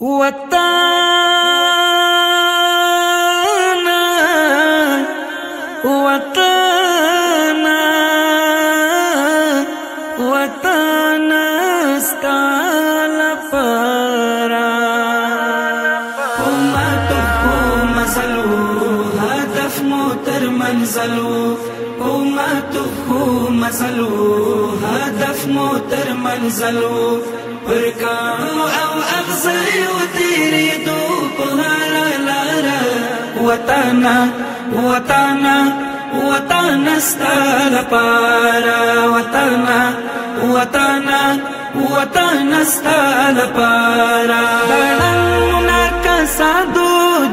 وطانا وطانا وطانا ستال پارا امتو مزلو هدف موتر منزلو امتو مزلو هدف موتر منزلو پرکانو او اغزیو تیری دو پهارا لارا وطانا وطانا وطانا ستال پارا وطانا وطانا وطانا ستال پارا دڑن منارکا سادو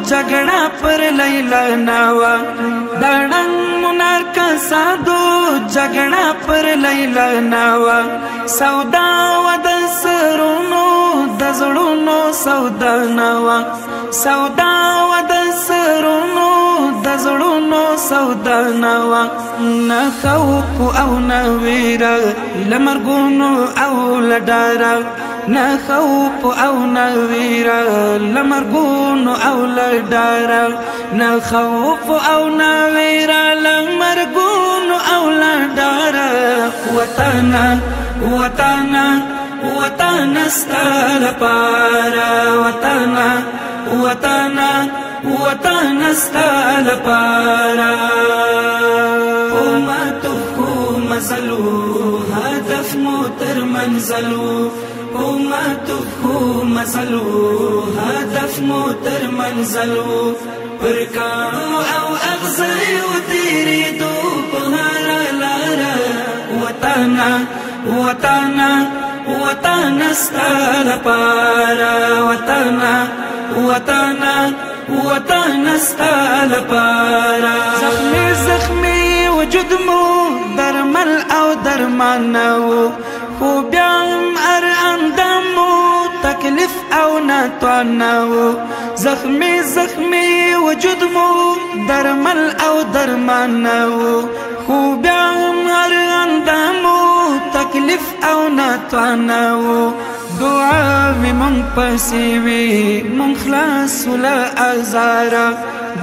جگڑا پر لیلا ناوا دڑن منارکا سادو جگڑا پر لیلا ناوا سودا ود سرونو دزړونو سودا نوا سودا ود سرونو دزړونو سودا نوا نه خوف او نه ویرا لمرګونو او لډارا نه خوف او نه ویرا لمرګونو او لډارا نه خوف او نه ویرا لمرګونو او لډارا وطنا وطنا وطانا ستال پارا وطانا وطانا وطانا ستال پارا امتو مزلو هدف موتر منزلو امتو مزلو هدف موتر منزلو پرکانو او اغزیو تیری دو پهارا لارا وطانا وطانا وطانا ستال پارا وطانا وطانا وطانا ستال پارا زخمی زخمی وجود مو درمل او درمانو خو بیام ار اندامو تکلیف او نتوانو زخمی زخمی وجود مو درمل او درمانو خو بیام ار اندامو تکلیف او نتوانو دعا وی من پسیوی من خلاص ولا ازارا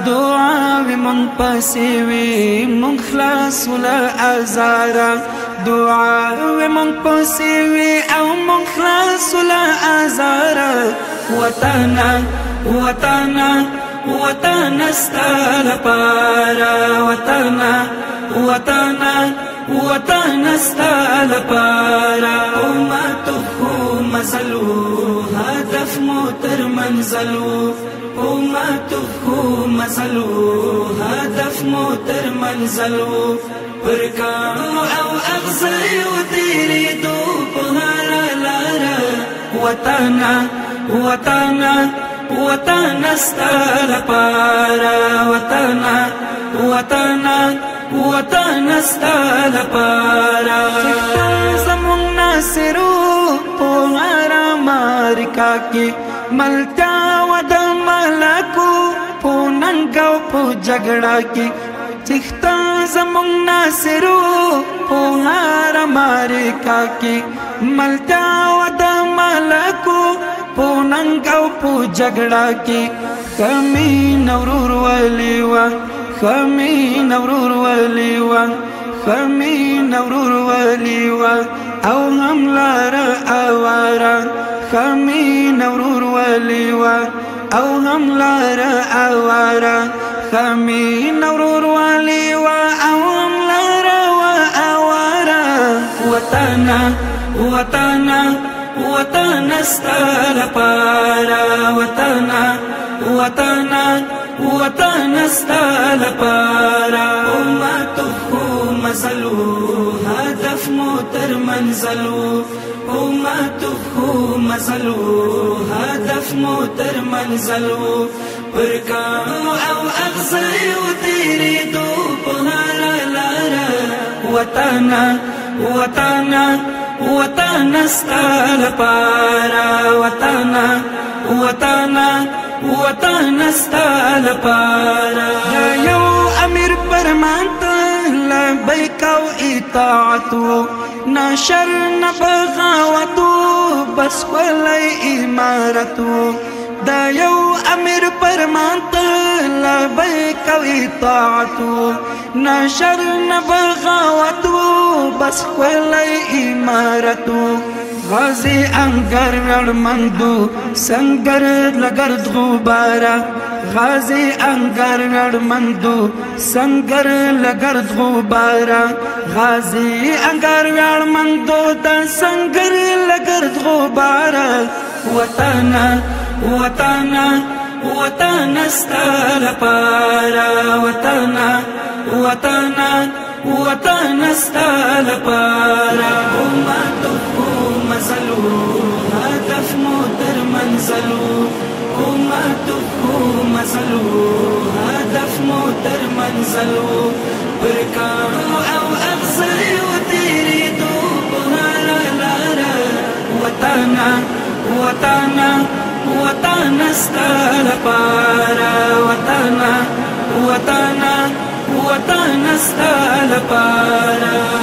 دعا وی من پسیوی من خلاص ولا ازارا دعا وی من پسیوی او من خلاص ولا ازارا وطنا وطنا وطنا ستال پارا وطنا وطنا وطانا ستال پارا امتو مزلو هدف موتر منزلو امتو مزلو هدف موتر منزلو پرکانو او اغزیو تیری دو پهارا لارا وطانا وطانا وطانا ستال پارا وطانا وطانا وطانا ستال پارا زمون ناصرو پوهارا مارکا کی ملتا ود ملکو پوننگو پو جگڑا کی چختا زمون ناصرو پوهارا مارکا کی ملتا ود ملکو پوننگو پو جگڑا کی کمی نورور ولیوا خمی نورور ولیوا خمی نورور ولیوا او هم لارا آوارا خمی نورور ولیوا او هم لارا آوارا خمی نورور ولیوا او هم لارا آوارا وطنا وطنا وطنا ستال پارا وطنا وطنا وطانا ستال پارا امتو مزلو هدف موتر منزلو امتو مزلو هدف موتر منزلو پرکانو او اغزیو تیری دو پهارا لارا وطانا وطانا وطانا ستال پارا وطانا وطانا وطانا ستال پارا یو امیر فرمانتا لبیک او اطاعتو نشر نبغاوتو بس ولی امارتو دا یو امیر فرمان ته لبیک او اطاعت نه شر نه بغاوت بس ښکلی عمارت غازی انگر رڑمندو سنگر لگرد غبارا غازی انگر رڑمندو سنگر لگرد غبارا غازی انگر رڑمندو دا سنگر لگرد غبارا وطانا وطانا وطانا استال پارا وطانا وطانا وطانا استال پارا هدف مو تر منزلو مزلو هدف مو تر منزلو برکانو او اغزیو تیری دو بهارا لارا وطانا وطانا وطانا استال پارا وطانا وطانا وطانا استال پارا